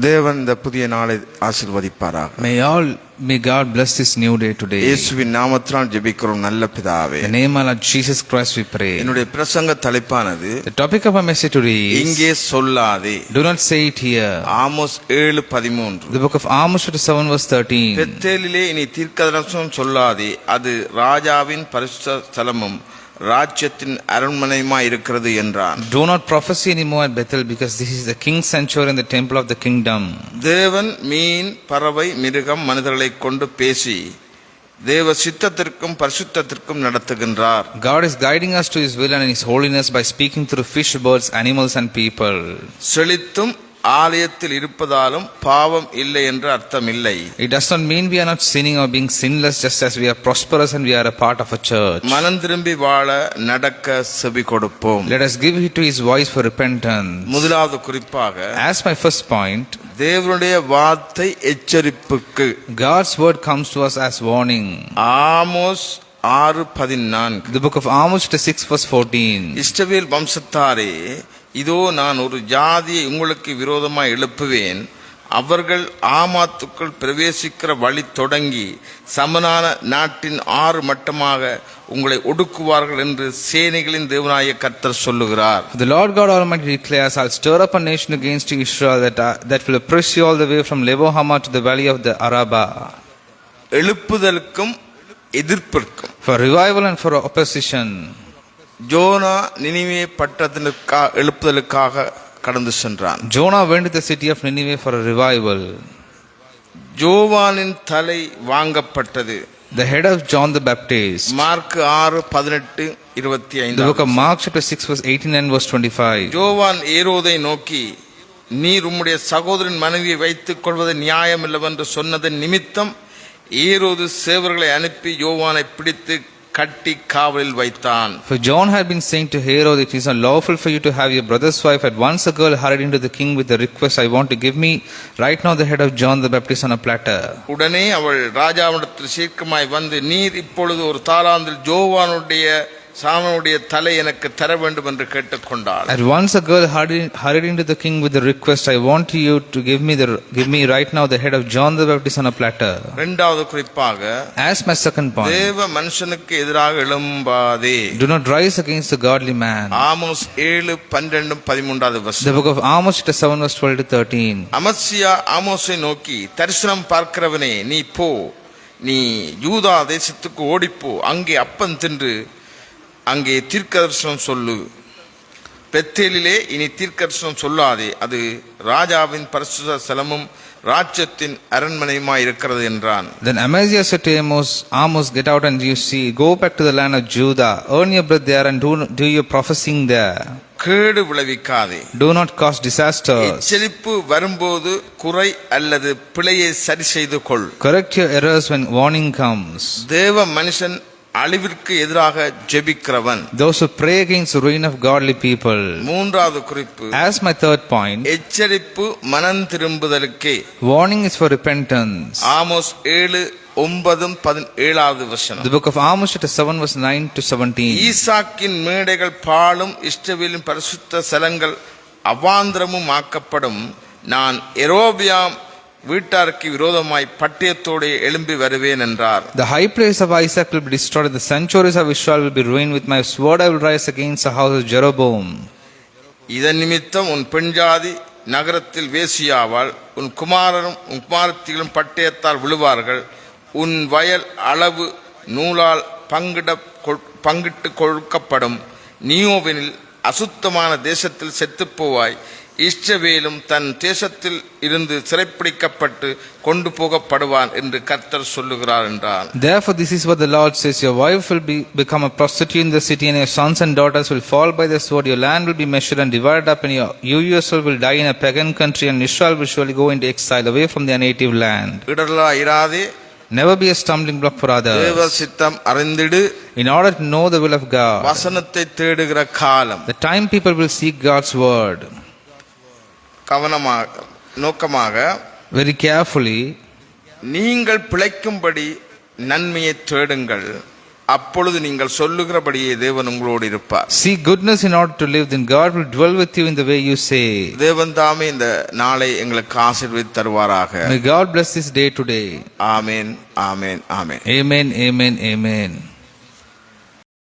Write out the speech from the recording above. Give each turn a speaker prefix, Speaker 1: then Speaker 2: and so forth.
Speaker 1: தேவன் இந்த புதிய நாளை ஆசீர்வதிப்பாராக.
Speaker 2: May God bless this new day today.
Speaker 1: இயேசுவின் நாமத்தினால் ஜெபிக்கிறோம் நல்ல பிதாவே.
Speaker 2: In the name of Lord Jesus Christ we pray.
Speaker 1: என்னுடைய பிரசங்க தலைப்பானது,
Speaker 2: The topic of our message today is,
Speaker 1: இங்கே சொல்லாதே.
Speaker 2: do not say it here.
Speaker 1: Amos 7:13.
Speaker 2: The book of Amos chapter 7 verse 13.
Speaker 1: பெத்தேலிலே இனி தீர்க்கதரிசனம் சொல்லாதே, அது ராஜாவின் பரிசுத்த ஸ்தலமும் ராஜ்யத்தின் அரண்மனையுமாய் இருக்கிறது என்றான்.
Speaker 2: Do not prophesy anymore at Bethel, because this is the king's sanctuary and the temple of the kingdom.
Speaker 1: தேவன் மீன், பறவை, மிருகம், மனிதர்களை கொண்டு பேசி தேவ சித்தத்திற்கும் பரிசுத்தத்திற்கும் நடத்துகின்றார்.
Speaker 2: God is guiding us to his will and his holiness by speaking through fish, birds, animals and people.
Speaker 1: செழித்தும் ஆலயத்தில் இருப்பதாலும் பாவம் இல்லை என்று அர்த்தம் இல்லை.
Speaker 2: It does not mean we are not sinning or being sinless just as we are prosperous and we are a part of a church.
Speaker 1: மனம் திரும்பி வாழ நடக்க செவி கொடுப்போம்.
Speaker 2: Let us give heed to his voice for repentance.
Speaker 1: முதலாவது குறிப்பாக,
Speaker 2: As my first point,
Speaker 1: தேவனுடைய வார்த்தை எச்சரிப்புக்கு.
Speaker 2: God's word comes to us as warning.
Speaker 1: Amos 6:14.
Speaker 2: The book of Amos chapter 6 verse 14.
Speaker 1: இஸ்ரவேல் வம்சத்தாரே, இதோ நான் ஒரு ஜாதியை உங்களுக்கு விரோதமாய் எழுப்புவேன், அவர்கள் ஆமாத்துக்குள் பிரவேசிக்கிற வழி தொடங்கி சமனான நாட்டின் 6 மட்டமாக உங்களை ஒடுக்குவார்கள் என்று சேனைகளின் தேவனாய கர்த்தர் சொல்லுகிறார்.
Speaker 2: The Lord God Almighty declares, I'll stir up a nation against you, Israel, that will oppress you all the way from Lebo Hamath to the valley of the Arabah.
Speaker 1: எழுப்புதலுக்கும் எதிர்ப்பிற்கும்,
Speaker 2: For revival and for opposition.
Speaker 1: ஜோனா நினிவே பட்டணத்திற்கு எழுப்புதலுக்காக கடந்து சென்றான்.
Speaker 2: Jonah went to the city of Nineveh for a revival.
Speaker 1: ஜோவானின் தலை வாங்கப்பட்டது.
Speaker 2: The head of John the Baptist.
Speaker 1: Mark 6:18-25.
Speaker 2: The book of Mark chapter 6 verse 18 and verse 25.
Speaker 1: ஜோவான் ஏரோதை நோக்கி, நீர் உம்முடைய சகோதரன் மனைவியை வைத்துக் கொள்வது நியாயமில்லவென்று சொன்னதன் நிமித்தம் ஏரோது சேவர்களை அனுப்பி யோவானை பிடித்து கட்டி காவலில் வைத்தான்.
Speaker 2: For John had been saying to Herod, it is not lawful for you to have your brother's wife. At once a girl hurried into the king with the request, I want to give me right now the head of John the Baptist on a platter.
Speaker 1: உடனே அவள் ராஜாவிடத்தில் சீக்கிரமாய் வந்து, நீர் இப்பொழுது ஒரு தாலாந்தில் ஜோவானுடைய சாமனுடைய தலை எனக்கு தர வேண்டும் என்று கேட்டுக்கொண்டாள்.
Speaker 2: At once a girl hurried into the king with the request, I want you to give me right now the head of John the Baptist on a platter.
Speaker 1: இரண்டாவது குறிப்பாக,
Speaker 2: As my second point,
Speaker 1: தேவ மனுஷனுக்கு எதிராக எழும்பாதே.
Speaker 2: do not rise against the godly man.
Speaker 1: Amos 7:12-13
Speaker 2: The book of Amos chapter 7 verse 12 to 13.
Speaker 1: அமத்சியா ஆமோஸை நோக்கி, தரிசனம் பார்க்கிறவனே, நீ போ, நீ யூதா தேசத்துக்கு ஓடிப்போ, அங்கே அப்பம் தின்று அங்கே தீர்க்கதரிசனம் சொல்லு. பெத்தேலிலே இனி தீர்க்கதரிசனம் சொல்லாதே, அது ராஜாவின் பரிசுத்த ஸ்தலமும் ராஜ்யத்தின் அரண்மனையுமாய் இருக்கிறது என்றான்.
Speaker 2: Then Amaziah said to Amos, get out and you see, go back to the land of Judah, earn your bread there and do your prophesying there.
Speaker 1: கேடு விளைவிக்காதே.
Speaker 2: Do not cause disaster.
Speaker 1: எச்சரிப்பு வரும்போது குறை அல்லது பிழையை சரி செய்து கொள்.
Speaker 2: Correct your errors when warning comes.
Speaker 1: தேவ மனுஷன் அழிவிற்கு எதிராக ஜெபிக்கிறவன்.
Speaker 2: Those who pray against the ruin of godly people.
Speaker 1: மூன்றாவது குறிப்பு,
Speaker 2: As my third point,
Speaker 1: எச்சரிப்பு மனம் திரும்புதலுக்கே.
Speaker 2: warning is for repentance.
Speaker 1: Amos 7:9-17.
Speaker 2: The book of Amos chapter 7 verse 9 to 17.
Speaker 1: ஈசாக்கின் மேடைகள் பாழும் இஸ்ரவேலின் பரிசுத்த ஸ்தலங்கள் அவாந்தரமும் ஆக்கப்படும். நான் எரோபியாம் வீட்டாருக்கு விரோதமாய் பட்டயத்தோடு எழும்பி வருவேன் என்றார்.
Speaker 2: The high place of Isaac will be destroyed, the sanctuaries of Israel will be ruined. With my sword I will rise against the house of Jeroboam.
Speaker 1: இதன் நிமித்தம் உன் பெண்ஜாதி நகரத்தில் வேசியாவாள், உன் குமாரரும் உன் குமாரத்திகளும் பட்டயத்தால் விழுவார்கள். உன் வயல் அளவு நூலால் பங்கிட்டு கொடுக்கப்படும். நீயோவெனில் அசுத்தமான தேசத்தில் செத்துப்போவாய். இஸ்ரவேலும் தன் தேசத்தில் இருந்து சிறைப்பிடிக்கப்பட்டு கொண்டு போகப்படுவான் என்று கர்த்தர் சொல்லுகிறார் என்றார்.
Speaker 2: Therefore this is what the Lord says, your wife will become a prostitute in the city, and your sons and daughters will fall by the sword. Your land will be measured and divided up, and you yourself will die in a pagan country, and Israel will surely go into exile away from their native land.
Speaker 1: இடரலா இராதே.
Speaker 2: Never be a stumbling block for others.
Speaker 1: தேவ சித்தம் அறிந்திடு.
Speaker 2: In order to know the will of God.
Speaker 1: வசனத்தை தேடுகிற காலம்.
Speaker 2: The time people will seek God's word.
Speaker 1: கவனமாக நோக்கமாக,
Speaker 2: very carefully,
Speaker 1: நீங்கள் பிழைக்கும்படி நன்மையை தேடுங்கள், அப்பொழுது நீங்கள் சொல்லுகிறபடியே தேவன் உங்களோடு இருப்பார்.
Speaker 2: Seek goodness in order to live, then God will dwell with you in the way you say.
Speaker 1: தேவன் தாமே இந்த நாளை எங்களுக்கு ஆசீர்வதித்து தருவாராக.
Speaker 2: May God bless this day today.
Speaker 1: Amen, amen, amen.
Speaker 2: Amen, amen, amen.